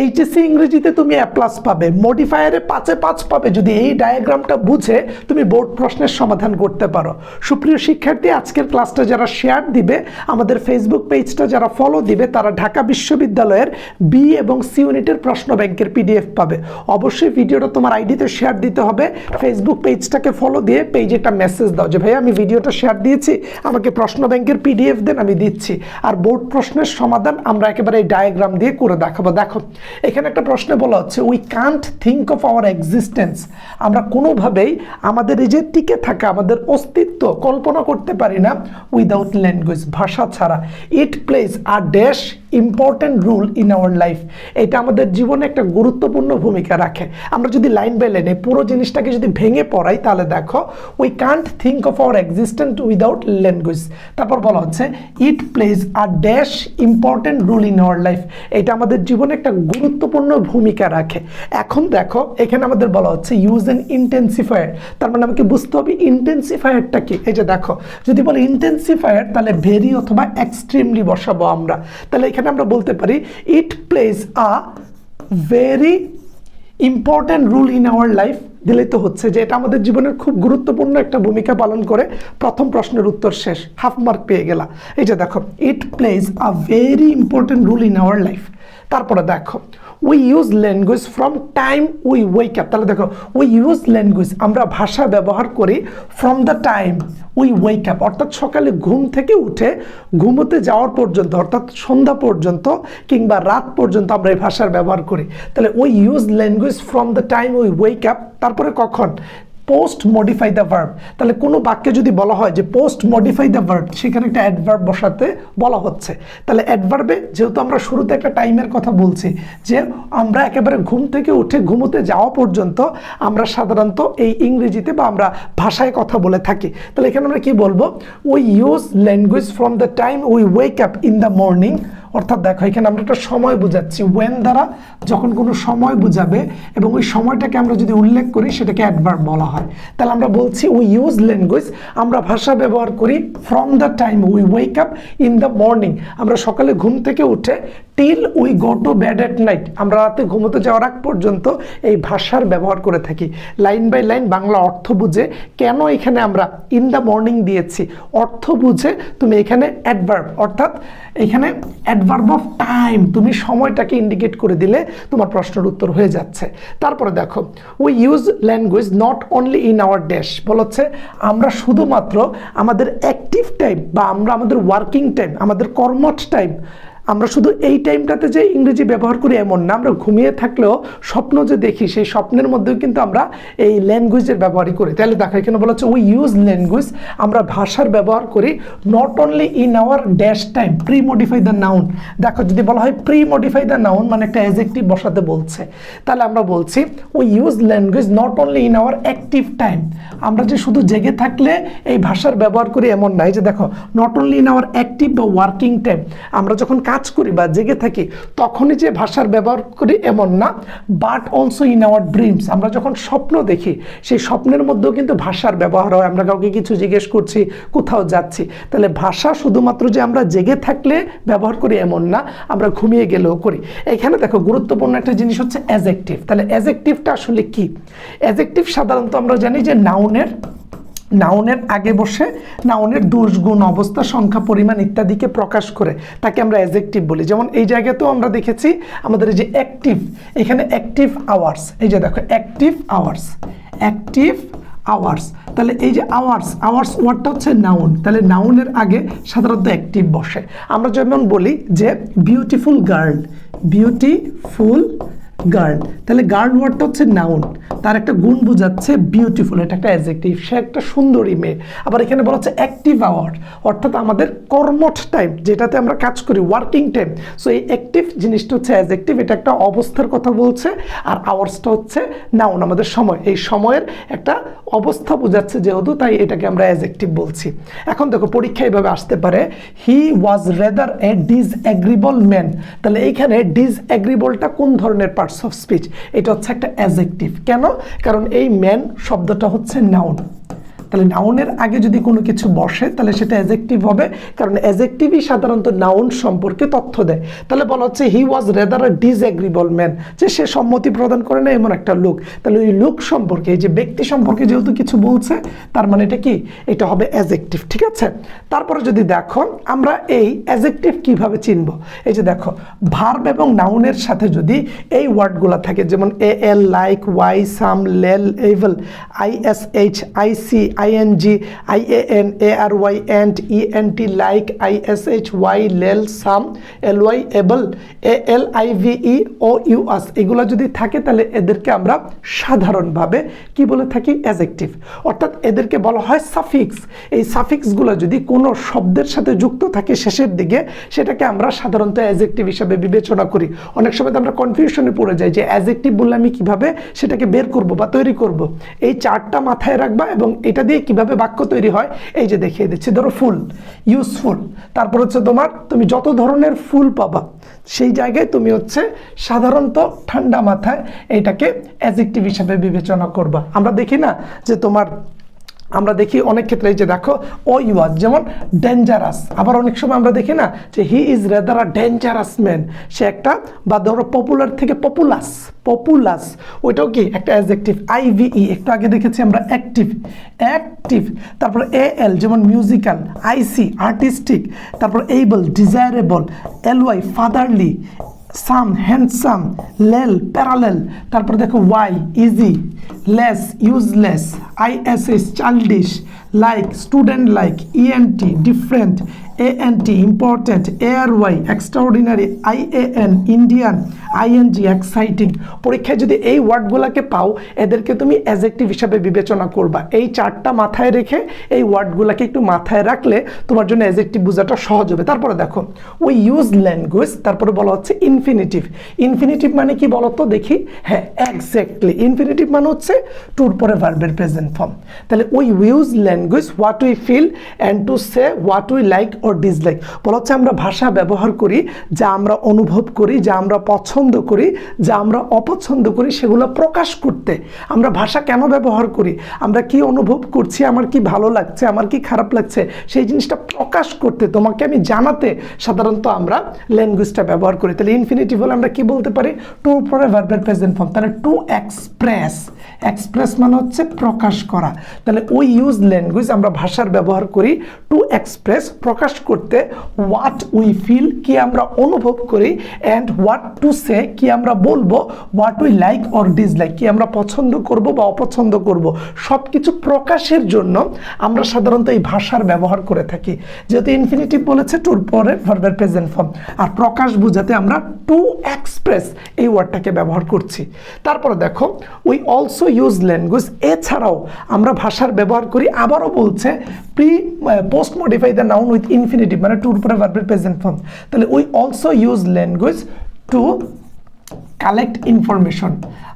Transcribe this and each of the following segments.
HSC ইংরেজিতে তুমি A+ পাবে, মডিফায়ারে 5-এ 5 পাবে যদি এই ডায়াগ্রামটা বুঝে তুমি বোর্ড প্রশ্নের সমাধান করতে পারো। সুপ্রিয় শিক্ষার্থী, আজকের ক্লাসটা যারা শেয়ার দিবে, আমাদের ফেসবুক পেজটা যারা ফলো দিবে, তারা ঢাকা বিশ্ববিদ্যালয়ের বি এবং সি ইউনিটের প্রশ্ন ব্যাংকের PDF পাবে। অবশ্যই ভিডিওটা তোমার আইডিতে শেয়ার দিতে হবে, ফেসবুক পেজটাকে ফলো দিয়ে পেজে একটা মেসেজ দাও যে ভাই আমি ভিডিওটা শেয়ার দিয়েছি, আমাকে প্রশ্ন ব্যাংকের PDF দেন, আমি দিচ্ছি। আর বোর্ড প্রশ্নের সমাধান আমরা একেবারে এই ডায়াগ্রাম দিয়ে করে দেখাবো। দেখো এখানে একটা প্রশ্নে বলা হচ্ছে we can't think of our existence, আমরা কোনোভাবেই আমাদের এই যে টিকে থাকা, আমাদের অস্তিত্ব কল্পনা করতে পারি না উইদাউট ল্যাঙ্গুয়েজ, ভাষা ছাড়া। It plays a dash important role in our life, এটা আমাদের জীবনে একটা গুরুত্বপূর্ণ ভূমিকা রাখে। আমরা যদি লাইন বাই লাইনে পুরো জিনিসটাকে যদি ভেঙে পড়াই তাহলে দেখো we can't think of our existence without language. তারপর বলা হচ্ছে it plays a dash important role in our life, এটা আমাদের জীবনে একটা গুরুত্বপূর্ণ ভূমিকা রাখে। এখন দেখো এখানে আমাদের বলা হচ্ছে ইউজ এন ইন্টেন্সিফায়ার, তার মানে আমাকে বুঝতে হবে ইন্টেন্সিফায়ারটা কি। এই যে দেখো যদি বলে ইন্টেন্সিফায়ার তাহলে ভেরি অথবা এক্সট্রিমলি বসাবো আমরা। তাহলে এখানে আমরা বলতে পারি it plays a very important role in our life, দিলেই তো হচ্ছে যে এটা আমাদের জীবনের খুব গুরুত্বপূর্ণ একটা ভূমিকা পালন করে। প্রথম প্রশ্নের উত্তর শেষ, হাফ মার্ক পেয়ে গেলা। এই যে দেখো it plays a very important role in our life. তারপরে দেখো we use language from time we wake up, তাহলে দেখো উই ইউজ ল্যাঙ্গুয়েজ, আমরা ভাষা ব্যবহার করি from the time we wake up, অর্থাৎ সকালে ঘুম থেকে উঠে ঘুমোতে যাওয়ার পর্যন্ত, অর্থাৎ সন্ধ্যা পর্যন্ত কিংবা রাত পর্যন্ত আমরা এই ভাষার ব্যবহার করি। তাহলে we use language from the time we wake up. তারপরে কখন? পোস্ট মডিফাই দ্য ভার্ব, তাহলে কোনো বাক্যে যদি বলা হয় যে পোস্ট মডিফাই দ্য ভার্ব, সেখানে একটা অ্যাডভার্ব বসাতে বলা হচ্ছে। তাহলে অ্যাডভার্বে যেহেতু আমরা শুরুতে একটা টাইমের কথা বলছি যে আমরা একেবারে ঘুম থেকে উঠে ঘুমোতে যাওয়া পর্যন্ত আমরা সাধারণত এই ইংরেজিতে বা আমরা ভাষায় কথা বলে থাকি। তাহলে এখানে আমরা কি বলবো? We use language from the time we wake up in the morning, অর্থাৎ দেখো এখানে আমরা একটা সময় বোঝাচ্ছি, ওয়েন দ্বারা যখন কোনো সময় বোঝাবে এবং ওই সময়টাকে আমরা যদি উল্লেখ করি সেটাকে অ্যাডভার্ব বলা হয়। তাহলে আমরা বলছি উই ইউজ ল্যাঙ্গুয়েজ, আমরা ভাষা ব্যবহার করি from the time we wake up in the morning, আমরা সকালে ঘুম থেকে উঠে till we go to bed at night, আমরা রাতে ঘুমোতে যাওয়ার আগ পর্যন্ত এই ভাষার ব্যবহার করে থাকি। লাইন বাই লাইন বাংলা অর্থ বুঝে কেন এখানে আমরা ইন দ্য মর্নিং দিয়েছি, অর্থ বুঝে তুমি এখানে অ্যাডভার্ব, অর্থাৎ এখানে অ্যাডভার্ব অফ টাইম, তুমি সময়টাকে ইন্ডিকেট করে দিলে তোমার প্রশ্নের উত্তর হয়ে যাচ্ছে। তারপরে দেখো we use language not only in our dash, বলছে আমরা শুধুমাত্র আমাদের অ্যাক্টিভ টাইম বা আমরা আমাদের ওয়ার্কিং টাইম, আমাদের কর্মঠ টাইম, আমরা শুধু এই টাইমটাতে যে ইংরেজি ব্যবহার করি এমন না, আমরা ঘুমিয়ে থাকলেও স্বপ্ন যে দেখি সেই স্বপ্নের মধ্যেও কিন্তু আমরা এই ল্যাঙ্গুয়েজের ব্যবহারই করি। তাহলে দেখো এখানে বলা হচ্ছে উই ইউজ ল্যাঙ্গুয়েজ, আমরা ভাষার ব্যবহার করি not only in our dash time pre modify the noun. দেখো যদি বলা হয় প্রি মডিফাই দ্য নাউন মানে একটা অ্যাডজেক্টিভ বসাতে বলছে, তাহলে আমরা বলছি we use language not only in our active time, আমরা যে শুধু জেগে থাকলে এই ভাষার ব্যবহার করি এমন না। এই যে দেখো not only in our active বা ওয়ার্কিং টাইম, আমরা যখন কাজ করি বা জেগে থাকি তখনই যে ভাষার ব্যবহার করি এমন না, but also in our dreams, আমরা যখন স্বপ্ন দেখি সেই স্বপ্নের মধ্যেও কিন্তু ভাষার ব্যবহার হয়, আমরা কাউকে কিছু জিজ্ঞেস করছি, কোথাও যাচ্ছি। তাহলে ভাষা শুধুমাত্র যে আমরা জেগে থাকলে ব্যবহার করি এমন না, আমরা ঘুমিয়ে গেলেও করি। এখানে দেখো গুরুত্বপূর্ণ একটা জিনিস হচ্ছে অ্যাডজেক্টিভ। তাহলে অ্যাডজেক্টিভটা আসলে কি? অ্যাডজেক্টিভ সাধারণত আমরা জানি যে নাউনের আগে বসে নাউনের দোষ, গুণ, অবস্থা, সংখ্যা, পরিমাণ ইত্যাদিকে প্রকাশ করে তাকে আমরা অ্যাডজেক্টিভ বলি। যেমন এই জায়গাতেও আমরা দেখেছি আমাদের এই যে অ্যাক্টিভ, এখানে অ্যাক্টিভ আওয়ার্স, এই যে দেখো অ্যাক্টিভ আওয়ার্স, তাহলে এই যে আওয়ার্স ওয়ার্ডটা হচ্ছে নাউন, তাহলে নাউনের আগে সাধারণত অ্যাক্টিভ বসে। আমরা যেমন বলি যে বিউটিফুল গার্ল, তাহলে গার্ল ওয়ার্ডটা হচ্ছে নাউন, তার একটা গুণ বোঝাচ্ছে বিউটিফুল, এটা একটা অ্যাডজেক্টিভ, সে একটা সুন্দরী মেয়ে। আবার এখানে বলা হচ্ছে অ্যাক্টিভ আওয়ার, অর্থাৎ আমাদের কর্মঠ টাইম যেটাতে আমরা কাজ করি, ওয়ার্কিং টাইম। সো এই অ্যাক্টিভ জিনিসটা হচ্ছে অ্যাডজেক্টিভ, এটা একটা অবস্থার কথা বলছে, আর আওয়ার্সটা হচ্ছে নাউন, আমাদের সময়, এই সময়ের একটা অবস্থা বোঝাচ্ছে যেহেতু, তাই এটাকে আমরা অ্যাডজেক্টিভ বলছি। এখন দেখো পরীক্ষা এইভাবে আসতে পারে হি ওয়াজ রেদার এ ডিসএগ্রিবল ম্যান, তাহলে এইখানে ডিসএগ্রিবলটা কোন ধরনের পার্টস অফ স্পিচ? এটা হচ্ছে একটা অ্যাডজেক্টিভ। কেন? কারণ এই ম্যান শব্দটা হচ্ছে নাউন, তাহলে নাউনের আগে যদি কোনো কিছু বসে তাহলে সেটা অ্যাডজেক্টিভ হবে, কারণ অ্যাডজেক্টিভই সাধারণত নাউন সম্পর্কে তথ্য দেয়। তাহলে বলা হচ্ছে হি ওয়াজ রেদার আ ডিসএগ্রিবল ম্যান, যে সে সম্মতি প্রদান করে না এমন একটা লোক। তাহলে ওই লোক সম্পর্কে, এই যে ব্যক্তি সম্পর্কে যেহেতু কিছু বলছে, তার মানে এটা কি, এটা হবে অ্যাডজেক্টিভ। ঠিক আছে, তারপরে যদি দেখো আমরা এই অ্যাডজেক্টিভ কিভাবে চিনব, এই যে দেখো ভার্ব এবং নাউনের সাথে যদি এই ওয়ার্ডগুলো থাকে, যেমন এ এল, like, Y, some, lel, able, I S H, I C, I N G, I A N, A R Y, and, E N T, like, I S H, Y, lel, some, L Y, able, A L I V E, O U S, এগুলো যদি থাকে তাহলে এদেরকে আমরা সাধারণভাবে কি বলে থাকি, অ্যাডজেক্টিভ। অর্থাৎ এদেরকে বলা হয় সাফিক্স। এই সাফিক্সগুলো যদি কোনো শব্দের সাথে যুক্ত থাকে শেষের দিকে, সেটাকে আমরা সাধারণত অ্যাডজেক্টিভ হিসাবে বিবেচনা করি। অনেক সময় তো আমরা কনফিউশনে পড়ে যাই যে অ্যাডজেক্টিভ বললে আমি কিভাবে সেটাকে বের করব বা তৈরি করব। এই চারটা মাথায় রাখবা এবং এটা দিয়ে কিভাবে বাক্য তৈরি হয় এই যে দেখিয়ে দিচ্ছি। ধরো ফুল, ইউজফুল, তারপর হচ্ছে তোমার তুমি যত ধরনের ফুল পাবা সেই জায়গায় তুমি হচ্ছে সাধারণত ঠান্ডা মাথায় এটাকে অ্যাডজেক্টিভ হিসাবে বিবেচনা করবা। আমরা দেখি না যে তোমার, আমরা দেখি অনেক ক্ষেত্রে এই যে দেখো ও ইউজ, যেমন ডেঞ্জারাস। আবার অনেক সময় আমরা দেখি না যে he is rather a dangerous man, সে একটা, বা ধরো পপুলার থেকে পপুলাস, পপুলাস ওইটাও কি একটা অ্যাডজেক্টিভ। আইভিই একটু আগে দেখেছি আমরা অ্যাক্টিভ, অ্যাক্টিভ। তারপর এ এল যেমন মিউজিক্যাল, আইসি আর্টিস্টিক, তারপর able desirable, L Y fatherly, some handsome, lel parallel, তারপর দেখো Y easy, less useless, ISS childish, like student like, ENT different, ANT important, ARY extraordinary, IAN Indian, ING exciting. পরীক্ষায় যদি এই ওয়ার্ডগুলোকে পাও এদেরকে তুমি adjective হিসাবে বিবেচনা করবা। এই চারটা মাথায় রেখে এই ওয়ার্ডগুলোকে একটু মাথায় রাখলে তোমার জন্য অ্যাডজেক্টিভ বোঝাটা সহজ হবে। তারপরে দেখো উই ইউজ ল্যাঙ্গুয়েজ, তারপরে বলা হচ্ছে ইনফিনিটিভ। ইনফিনিটিভ মানে কি বলতো দেখি, হ্যাঁ এক্স্যাক্টলি, ইনফিনিটিভ মানে হচ্ছে টুর পরে ভার্বের প্রেজেন্ট ফর্ম। তাহলে we use language what we feel and to say what we like ও ডিসলাইক। বলা হচ্ছে আমরা ভাষা ব্যবহার করি যা আমরা অনুভব করি, যা আমরা পছন্দ করি, যা আমরা অপছন্দ করি, সেগুলো প্রকাশ করতে। আমরা ভাষা কেন ব্যবহার করি, আমরা কি অনুভব করছি, আমার কি ভালো লাগছে, আমার কি খারাপ লাগছে, সেই জিনিসটা প্রকাশ করতে, তোমাকে আমি জানাতে সাধারণত আমরা ল্যাঙ্গুয়েজটা ব্যবহার করি। তাহলে ইনফিনিটিভ হলে আমরা কি বলতে পারি, টু পরে ভার্বের প্রেজেন্ট ফর্ম। তাহলে টু এক্সপ্রেস, এক্সপ্রেস মানে হচ্ছে প্রকাশ করা। তাহলে উই ইউজ ল্যাঙ্গুয়েজ, আমরা ভাষার ব্যবহার করি টু এক্সপ্রেস, প্রকাশ করতে, হোয়াট উই ফিল, কি আমরা অনুভব করি, অ্যান্ড হোয়াট টু সে, কি আমরা বলবো, what we like or dislike, কি আমরা পছন্দ করব বা অপছন্দ করব। সব কিছু প্রকাশের জন্য আমরা সাধারণত এই ভাষার ব্যবহার করে থাকি। যেহেতু ইনফিনিটিভ বলেছে টুর পরে ভার্বের প্রেজেন্ট ফর্ম, আর প্রকাশ বোঝাতে আমরা টু এক্সপ্রেস এই ওয়ার্ডটাকে ব্যবহার করছি। তারপরে দেখো উই অলসো ইউজ ল্যাঙ্গুয়েজ, এছাড়াও আমরা ভাষার ব্যবহার করি, আবারও বলছে post modify the noun with infinitive মানে টুর পরে ভার্বের প্রেজেন্ট ফর্ম। তাহলে we also use language to collect information,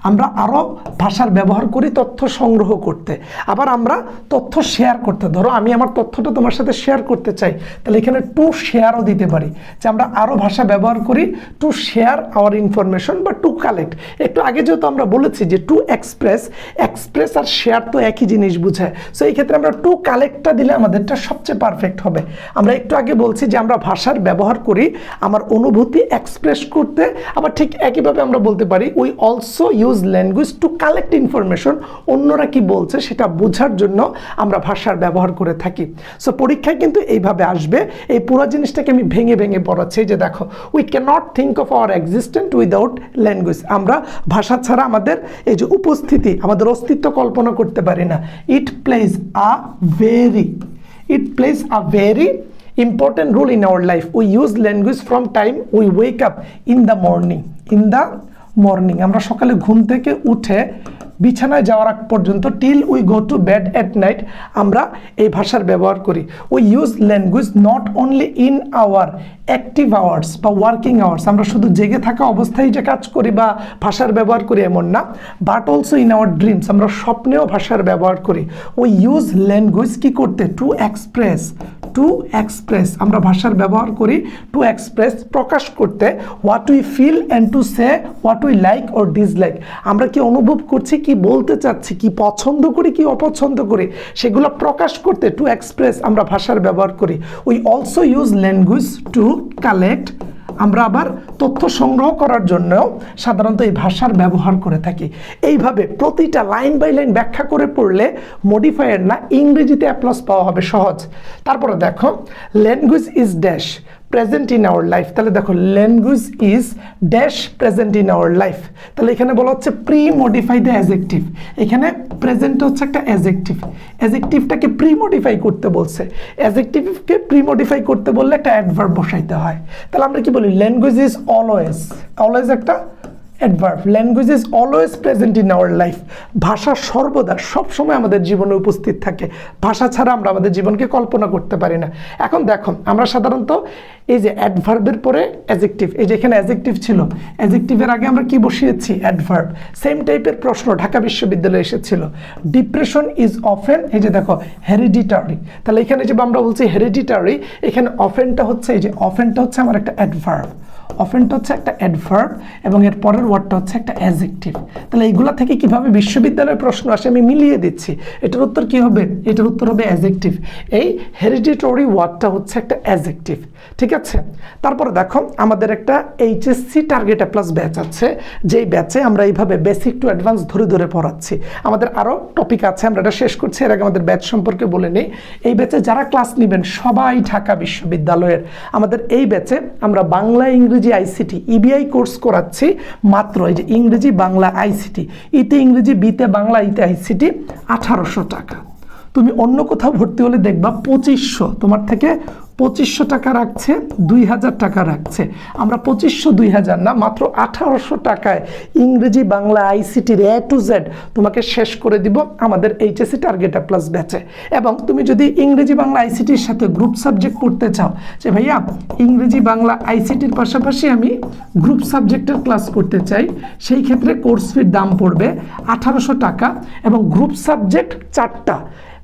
আমরা আরও ভাষার ব্যবহার করি তথ্য সংগ্রহ করতে, আবার আমরা তথ্য শেয়ার করতে। ধরো আমি আমার তথ্যটা তোমার সাথে শেয়ার করতে চাই, তাহলে এখানে টু শেয়ারও দিতে পারি, যে আমরা আরও ভাষা ব্যবহার করি টু শেয়ার আওয়ার ইনফরমেশন বা টু কালেক্ট। একটু আগে যেহেতু আমরা বলেছি যে টু এক্সপ্রেস, এক্সপ্রেস আর শেয়ার তো একই জিনিস বোঝায়, সো এই ক্ষেত্রে আমরা টু কালেক্টটা দিলে আমাদেরটা সবচেয়ে পারফেক্ট হবে। আমরা একটু আগে বলছি যে আমরা ভাষার ব্যবহার করি আমার অনুভূতি এক্সপ্রেস করতে, আবার ঠিক একইভাবে আমরা বলতে পারি we also use language to collect information, অন্যরা কি বলছে সেটা বোঝার জন্য আমরা ভাষার ব্যবহার করে থাকি। সো পরীক্ষায় কিন্তু এইভাবে আসবে। এই পুরো জিনিসটাকে আমি ভেঙে ভেঙে পড়াচ্ছি। যে দেখো we cannot think of our existent without language, আমরা ভাষা ছাড়া আমাদের এই যে উপস্থিতি, আমাদের অস্তিত্ব কল্পনা করতে পারি না। It plays a very important role in our life. We use language from time we wake up in the morning. আমরা সকালে ঘুম থেকে উঠে বিছানায় যাওয়ার আগ পর্যন্ত till we go to bed at night আমরা এই ভাষার ব্যবহার করি। We use language not only in our active hours বা ওয়ার্কিং আওয়ার্স, আমরা শুধু জেগে থাকা অবস্থায় যে কাজ করি বা ভাষার ব্যবহার করি এমন না, but also in our dreams, আমরা স্বপ্নেও ভাষার ব্যবহার করি। উই ইউজ ল্যাঙ্গুয়েজ কি করতে, টু এক্সপ্রেস টু এক্সপ্রেস, আমরা ভাষার ব্যবহার করি টু এক্সপ্রেস, প্রকাশ করতে, what we feel and to say what we like or dislike, আমরা কি অনুভব করছি, কি বলতে চাচ্ছি, কি পছন্দ করি, কি অপছন্দ করি, সেগুলো প্রকাশ করতে টু এক্সপ্রেস আমরা ভাষার ব্যবহার করি। We also use language to collect, আমরা আবার তথ্য সংগ্রহ করার জন্য সাধারণত এই ভাষার ব্যবহার করে থাকি। এইভাবে প্রতিটা লাইন বাই লাইন ব্যাখ্যা করে পড়লে মডিফায়ার না, ইংরেজিতে অ্যাপ্লাস পাওয়া হবে সহজ। তারপরে দেখো language is dash present in our life, তাহলে দেখো language is dash present in our life, তাহলে এখানে বলা হচ্ছে প্রি মডিফাই দ্য অ্যাডজেক্টিভ, এখানে প্রেজেন্ট হচ্ছে একটা অ্যাডজেক্টিভ, অ্যাডজেক্টিভটাকে প্রি মডিফাই করতে বলছে, অ্যাডজেক্টিভকে প্রি মডিফাই করতে বললে একটা অ্যাডভার্ব বসাইতে হয়। তাহলে আমরা কি বলি, ল্যাঙ্গুয়েজ ইজ অলওয়েজ, অলওয়েজ একটা adverb, language is always present in our life, ভাষা সর্বদা সবসময় আমাদের জীবনে উপস্থিত থাকে, ভাষা ছাড়া আমরা আমাদের জীবনকে কল্পনা করতে পারি না। এখন দেখো আমরা সাধারণত এই যে অ্যাডভার্বের পরে অ্যাডজেক্টিভ, এই যে এখানে অ্যাডজেক্টিভ ছিল, অ্যাডজেক্টিভের আগে আমরা কি বসিয়েছি, অ্যাডভার্ব। সেম টাইপের প্রশ্ন ঢাকা বিশ্ববিদ্যালয়ে এসেছিল, ডিপ্রেশন ইজ অফেন, এই যে দেখো হেরিডিটারি, তাহলে এখানে যে আমরা বলছি হেরিডিটারি, এখানে অফেনটা হচ্ছে, এই যে অফেনটা হচ্ছে আমার একটা অ্যাডভার্ব, অফেনটা হচ্ছে একটা অ্যাডভার্ব এবং এর পরের ওয়ার্ডটা হচ্ছে একটা অ্যাডজেক্টিভ। তাহলে এইগুলা থেকে কিভাবে বিশ্ববিদ্যালয়ের প্রশ্ন আসে আমি মিলিয়ে দিচ্ছি, এটার উত্তর কি হবে, এটার উত্তর হবে অ্যাডজেক্টিভ, এই হেরিডিটরি ওয়ার্ডটা হচ্ছে একটা অ্যাডজেক্টিভ, ঠিক আছে। তারপরে দেখো আমাদের একটা এইচএসসি টার্গেট প্লাস ব্যাচ আছে, যেই ব্যাচে আমরা এইভাবে বেসিক টু অ্যাডভান্স ধরে ধরে পড়াচ্ছি। আমাদের আরও টপিক আছে, আমরা এটা শেষ করছি, এর আগে আমাদের ব্যাচ সম্পর্কে বলে নিই। এই ব্যাচে যারা ক্লাস নেবেন সবাই ঢাকা বিশ্ববিদ্যালয়ের। আমাদের এই ব্যাচে আমরা বাংলা ইংরেজি আইসিটি ইবিআই কোর্স করাচ্ছি মাত্র, এই যে ইংরেজি বাংলা আইসিটি, ইতে ইংরেজি, বিতে বাংলা, ইতে আইসিটি 1800 টাকা। তুমি অন্য কোথাও ভর্তি হলে দেখবা 2500, তোমার থেকে 2500 টাকা রাখছে, 2000 টাকা রাখছে। আমরা 2500 2000 না, মাত্র 1800 টাকায় ইংরেজি বাংলা আইসিটির এ টু জেড তোমাকে শেষ করে দিব আমাদের এইচএসসি টার্গেট প্লাস ব্যাচে। এবং তুমি যদি ইংরেজি বাংলা আইসিটির সাথে গ্রুপ সাবজেক্ট পড়তে চাও, যে ভাইয়া ইংরেজি বাংলা আইসিটির পাশাপাশি আমি গ্রুপ সাবজেক্টের ক্লাস করতে চাই, সেই ক্ষেত্রে কোর্স ফির দাম পড়বে 1800 টাকা এবং গ্রুপ সাবজেক্ট 4টা,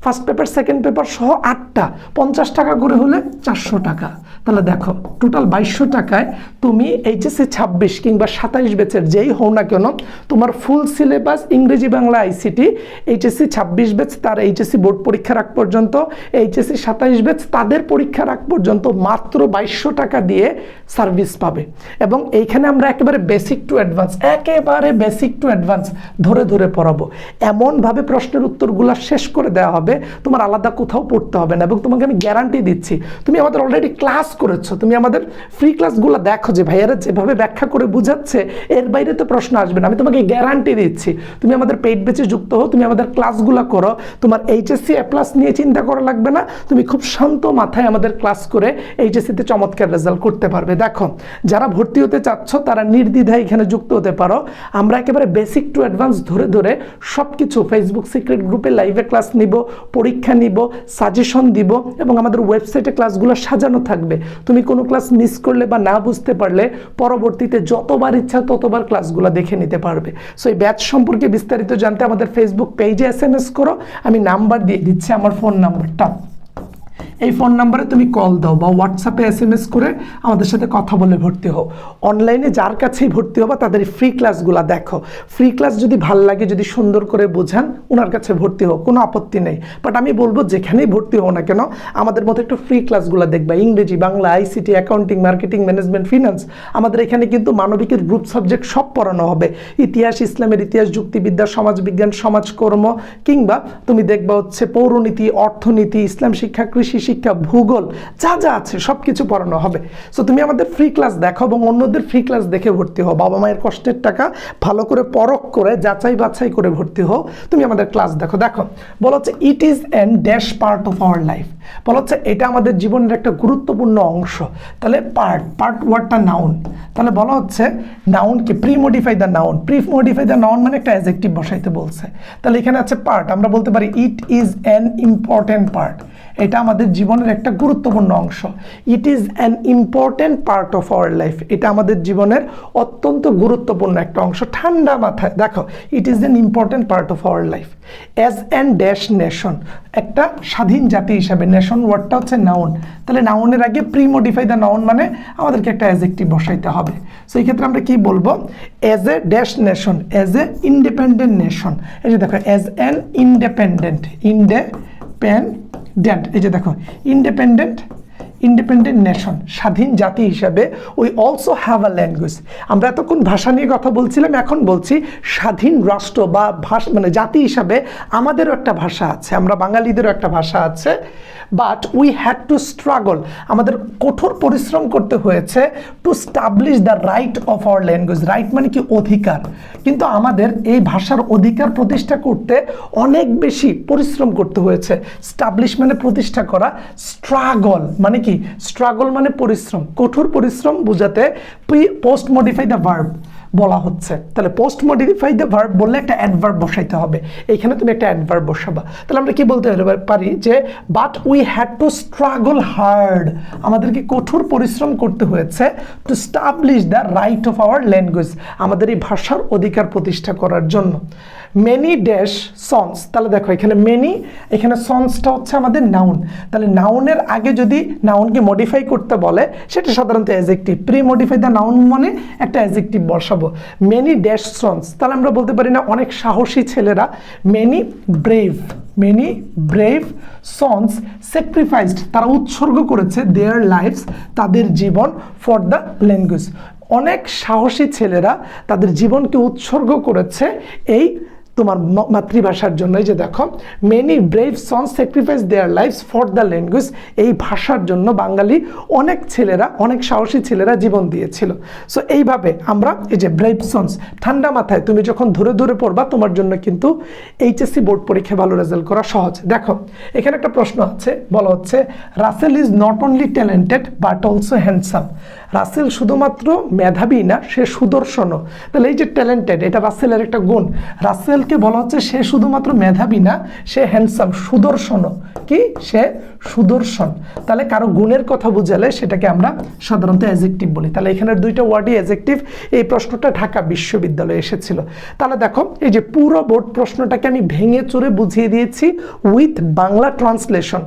ফার্স্ট পেপার সেকেন্ড পেপার সহ 8টা, 50 টাকা করে হলে 400 টাকা। তাহলে দেখো টোটাল 2200 টাকায় তুমি এইচএসসি 26 কিংবা 27 ব্যাচের যেই হও না কেন, তোমার ফুল সিলেবাস ইংরেজি বাংলা আইসিটি, এইচএসসি 26 ব্যাচ তার এইচএসসি বোর্ড পরীক্ষার আগ পর্যন্ত, এইচএসসি 27 ব্যাচ তাদের পরীক্ষার আগ পর্যন্ত মাত্র 2200 টাকা দিয়ে সার্ভিস পাবে। এবং এইখানে আমরা একেবারে বেসিক টু অ্যাডভান্স, একেবারে বেসিক টু অ্যাডভান্স ধরে ধরে পড়াবো, এমনভাবে প্রশ্নের উত্তরগুলো শেষ করে দেওয়া হবে, তোমার আলাদা কোথাও পড়তে হবে না। এবং তোমাকে আমি গ্যারান্টি দিচ্ছি, তুমি আমাদের অলরেডি ক্লাস করেছো, তুমি আমাদের ফ্রি ক্লাসগুলো দেখো যে ভাইয়ারা যেভাবে ব্যাখ্যা করে বুঝাচ্ছে, এর বাইরে তো প্রশ্ন আসবে না, আমি তোমাকে গ্যারান্টি দিচ্ছি। তুমি আমাদের পেইড ব্যাচে যুক্ত হও, তুমি আমাদের ক্লাসগুলো করো, তোমার এইচএসসি এ প্লাস নিয়ে চিন্তা করা লাগবে না, তুমি খুব শান্ত মাথায় আমাদের ক্লাস করে এইচএসসিতে চমৎকার রেজাল্ট করতে পারবে। দেখো যারা ভর্তি হতে চাচ্ছ তারা নির্দ্বিধায় এখানে যুক্ত হতে পারো। আমরা একেবারে বেসিক টু অ্যাডভান্স ধরে ধরে সব কিছু ফেসবুক সিক্রেট গ্রুপে লাইভে ক্লাস নিব, পরীক্ষা নিব, সাজেশন দিব এবং আমাদের ওয়েবসাইটে ক্লাসগুলো সাজানো থাকবে। তুমি কোনো ক্লাস মিস করলে বা না বুঝতে পারলে পরবর্তীতে যতবার ইচ্ছা ততবার ক্লাসগুলো দেখে নিতে পারবে। সো এই ব্যাচ সম্পর্কে বিস্তারিত জানতে আমাদের ফেসবুক পেজে SMS করো, আমি নাম্বার দিয়ে দিচ্ছি, আমার ফোন নাম্বারটা, এই ফোন নাম্বারে তুমি কল দাও বা হোয়াটসঅ্যাপে SMS করে আমাদের সাথে কথা বলে ভর্তি হও। অনলাইনে যার কাছেই ভর্তি হবা তাদের ফ্রি ক্লাসগুলো দেখো, ফ্রি ক্লাস যদি ভাল লাগে, যদি সুন্দর করে বোঝান, ওনার কাছে ভর্তি হও, কোনো আপত্তি নেই। বাট আমি বলবো যেখানেই ভর্তি হও না কেন আমাদের মতো একটু ফ্রি ক্লাসগুলো দেখবা, ইংরেজি Bangla ICT, accounting, marketing, management, finance. আমাদের এখানে কিন্তু মানবিকের গ্রুপ সাবজেক্ট সব পড়ানো হবে, ইতিহাস, ইসলামের ইতিহাস, যুক্তিবিদ্যা, সমাজবিজ্ঞান, সমাজকর্ম, কিংবা তুমি দেখবা হচ্ছে পৌরনীতি, অর্থনীতি, ইসলাম শিক্ষা, কৃষি শিক্ষা, ভূগোল, যা যা আছে সব কিছু পড়ানো হবে। সো তুমি আমাদের ফ্রি ক্লাস দেখো এবং অন্যদের ফ্রি ক্লাস দেখে ভর্তি হও, বাবা মায়ের কষ্টের টাকা ভালো করে পরখ করে যাচাই বাছাই করে ভর্তি হও, তুমি আমাদের ক্লাস দেখো। দেখো বলা হচ্ছে it is an dash part of our life, বলা হচ্ছে এটা আমাদের জীবনের একটা গুরুত্বপূর্ণ অংশ। তাহলে পার্ট ওয়ার্ডটা নাউন, তাহলে বলা হচ্ছে নাউনকে pre modify the noun, pre modify the noun মানে একটা অ্যাডজেক্টিভ বসাইতে বলছে। তাহলে এখানে আছে পার্ট, আমরা বলতে পারি it is an important part, এটা আমাদের আমাদের জীবনের একটা গুরুত্বপূর্ণ অংশ। It is an important part of our life, এটা আমাদের জীবনের অত্যন্ত গুরুত্বপূর্ণ একটা অংশ। ঠান্ডা মাথায় দেখো, it is an important part of our life. As an dash nation, একটা স্বাধীন জাতি হিসাবে, নেশন ওয়ার্ডটা হচ্ছে নাউন, তাহলে নাউনের আগে প্রি মডিফাই দ্য নাউন মানে আমাদেরকে একটা অ্যাডজেক্টিভ বসাইতে হবে। সো এই ক্ষেত্রে আমরা কি বলবো, as a dash nation, as a independent nation. এই যে দেখো, অ্যাজ অ্যান ইন্ডিপেন্ডেন্ট, এই যে দেখো ইন্ডিপেন্ডেন্ট নেশন, স্বাধীন জাতি হিসাবে, we also have a language. আমরা এতক্ষণ ভাষা নিয়ে কথা বলছিলাম, এখন বলছি স্বাধীন রাষ্ট্র বা ভাষা মানে জাতি হিসাবে আমাদেরও একটা ভাষা আছে, আমরা বাঙালিদেরও একটা ভাষা আছে। But we had to struggle, আমাদের কঠোর পরিশ্রম করতে হয়েছে two establish the right of our language. Right মানে কি, অধিকার। কিন্তু আমাদের এই ভাষার অধিকার প্রতিষ্ঠা করতে অনেক বেশি পরিশ্রম করতে হয়েছে। স্টাবলিশ মানে প্রতিষ্ঠা করা, স্ট্রাগল মানে কি, স্ট্রাগল মানে পরিশ্রম, কঠোর পরিশ্রম বোঝাতে পোস্ট মডিফাই দ্য ভার্ব বলা হচ্ছে। তাহলে পোস্ট মডিফাই দ্য ভার্ব বললে একটা অ্যাডভার্ব বসাইতে হবে, এইখানে তুমি একটা অ্যাডভার্ব বসাবা। তাহলে আমরা কি বলতে পারি যে but we had to struggle hard, আমাদেরকে কঠোর পরিশ্রম করতে হয়েছে two establish the right of our language, আমাদের এই ভাষার অধিকার প্রতিষ্ঠা করার জন্য। মেনি ড্যাশ সন্স, তাহলে দেখো এখানে মেনি, এখানে সন্সটা হচ্ছে আমাদের নাউন। তাহলে নাউনের আগে যদি নাউনকে মডিফাই করতে বলে সেটা সাধারণত adjective, pre modify the noun মানে একটা অ্যাডজেক্টিভ বসাবো। মেনি ড্যাশ সন্স, তাহলে আমরা বলতে পারি না অনেক সাহসী ছেলেরা, মেনি ব্রেভ সন্স স্যাক্রিফাইসড, তারা উৎসর্গ করেছে দেয়ার লাইফস, তাদের জীবন, ফর দ্য ল্যাঙ্গুয়েজ। অনেক সাহসী ছেলেরা তাদের জীবনকে উৎসর্গ করেছে এই তোমার মাতৃভাষার জন্য। এই যে দেখো, many brave sons sacrifice their lives for the language, এই ভাষার জন্য বাঙালি অনেক ছেলেরা, অনেক সাহসী ছেলেরা জীবন দিয়েছিল। সো এইভাবে আমরা এই যে ব্রেভ সন্স, ঠান্ডা মাথায় তুমি যখন ধরে ধরে পড়বা তোমার জন্য কিন্তু এইচএসসি বোর্ড পরীক্ষায় ভালো রেজাল্ট করা সহজ। দেখো এখানে একটা প্রশ্ন আছে, বলা হচ্ছে Russell is not only talented but also handsome. Russell শুধুমাত্র মেধাবী না, সে সুদর্শনও। তাহলে এই যে ট্যালেন্টেড, এটা রাসেলের একটা গুণ। রাসেলকে বলা হচ্ছে সে শুধুমাত্র মেধাবী না, সে হ্যান্ডসাম, সুদর্শনও। কি, সে সুদর্শন। তাহলে কারো গুণের কথা বুঝালে সেটাকে আমরা সাধারণত অ্যাডজেক্টিভ বলি। তাহলে এখানের দুইটা ওয়ার্ডই অ্যাডজেক্টিভ। এই প্রশ্নটা ঢাকা বিশ্ববিদ্যালয়ে এসেছিল। তাহলে দেখো এই যে পুরো বোর্ড প্রশ্নটাকে আমি ভেঙে চুরে বুঝিয়ে দিয়েছি উইথ বাংলা ট্রান্সলেশন।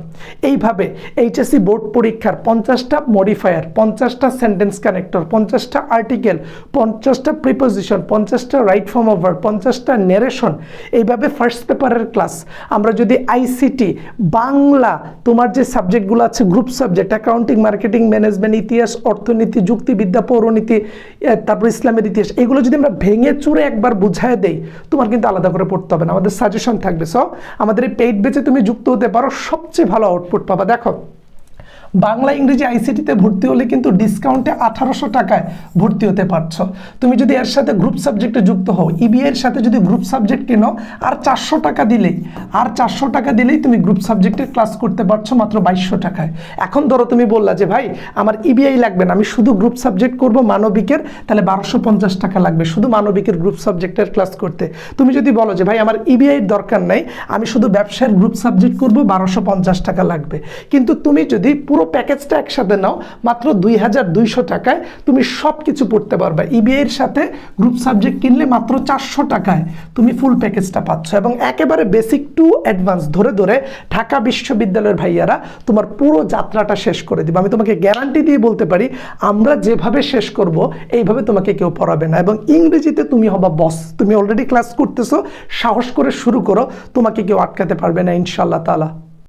এইভাবে এইচএসসি বোর্ড পরীক্ষার 50টা মডিফায়ার, 50টা সেন্টেন্স কানেক্টর, 50টা আর্টিকেল, 50টা প্রিপোজিশন, 50টা রাইট ফর্ম অফ ভার্ব, 50টা নেরেশন, এইভাবে ফার্স্ট পেপারের ক্লাস আমরা যদি আইসিটি, বাংলা, তোমার যে সাবজেক্টগুলো আছে group subject, accounting, marketing, management, ইতিহাস, অর্থনীতি, যুক্তিবিদ্যা, পৌরনীতি, তারপর ইসলামের ইতিহাস, এগুলো যদি আমরা ভেঙে চুরে একবার বুঝায় দেই, তোমার কিন্তু আলাদা করে পড়তে হবে না, আমাদের সাজেশন থাকবে। সো আমাদের এই পেইড ব্যাচে তুমি যুক্ত হতে পারো, সবচেয়ে ভালো আউটপুট পাবা। দেখো বাংলা ইংরেজি আইসিটিতে ভর্তি হলে কিন্তু ডিসকাউন্টে 1800 টাকায় ভর্তি হতে পারছো। তুমি যদি এর সাথে গ্রুপ সাবজেক্টে যুক্ত হও, ইবিএর সাথে যদি গ্রুপ সাবজেক্ট কেনো, আর 400 টাকা দিলেই তুমি গ্রুপ সাবজেক্টের ক্লাস করতে পারছো মাত্র 2200 টাকায়। এখন ধরো তুমি বললা যে ভাই আমার ইবিআই লাগবে না, আমি শুধু গ্রুপ সাবজেক্ট করব মানবিকের, তাহলে 1250 টাকা লাগবে শুধু মানবিকের গ্রুপ সাবজেক্টের ক্লাস করতে। তুমি যদি বলো যে ভাই আমার ইবিআই দরকার নাই, আমি শুধু ব্যবসায়ের গ্রুপ সাবজেক্ট করব, 1250 টাকা লাগবে। কিন্তু তুমি যদি পুরো প্যাকেজটা একসাথে নাও, মাত্র 2200 টাকায় তুমি সব কিছু পড়তে পারবে। ইবিআইয়ের সাথে গ্রুপ সাবজেক্ট কিনলে মাত্র 400 টাকায় তুমি ফুল প্যাকেজটা পাচ্ছ, এবং একেবারে বেসিক টু অ্যাডভান্স ধরে ধরে ঢাকা বিশ্ববিদ্যালয়ের ভাইয়ারা তোমার পুরো যাত্রাটা শেষ করে দিবে। আমি তোমাকে গ্যারান্টি দিয়ে বলতে পারি, আমরা যেভাবে শেষ করব এইভাবে তোমাকে কেউ পড়াবে না। এবং ইংরেজিতে তুমি হবা বস, তুমি অলরেডি ক্লাস করতেছো, সাহস করে শুরু করো, তোমাকে কেউ আটকাতে পারবে না ইনশাআল্লাহ তাআলা।